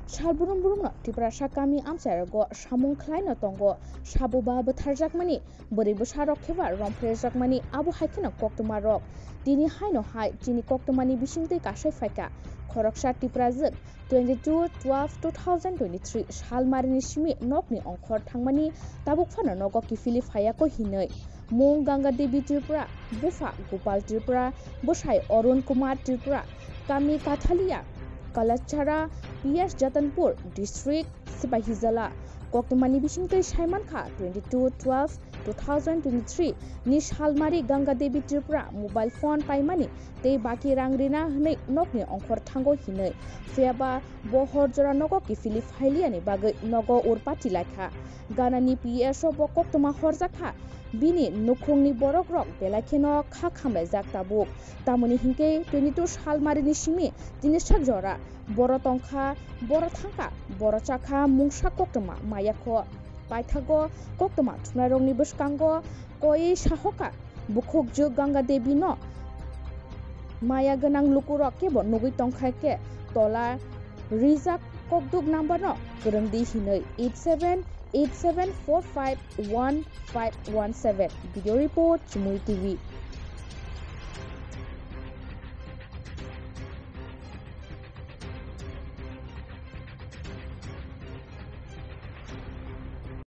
Salburum burumno tiprasa kami amsarago samung khlaina tongo sabuba butharjakmani boribo sarokkheba romphrejakmani abu haikena koktumarok tini haino hai chini koktumani bisingtei kasai faika khoroksa tiprajak 22/12/2023 salmarini simi nokni ongkhor thangmani tabuk phano nogo kifili phayako hinoi mung ganga devi tripura bufa gopal tripura bosai arun kumar tripura kami kathalia kalachara PS Jatanpur District Sipahizala Koktumani Bisingtei Saimankha 22/12/2023 ni Salmari Ganga Devi Tripura mobile phone paimani tei baki rangrina hnei nokni ongkhor thango hinoi feba bohor jora nogo kifili phailiani bagai nogo urpati lakha ganani PSO bo koktuma horjakha bini nukhungni borok rok belakheno kha khamlaijak tabuk tamoni hingke 22 salmarini simi tinisha jora boro tongkha boro thangka boro chakha mungsa koktuma mayakho paithago koktuma thunarongni bwskango koi sahoka bukhukju Ganga Devi no maya ganang lukurok kebo nugui tongkhaike tola rijak kokduk number no kurungdi hinoi 8787451517 video report Chumui TV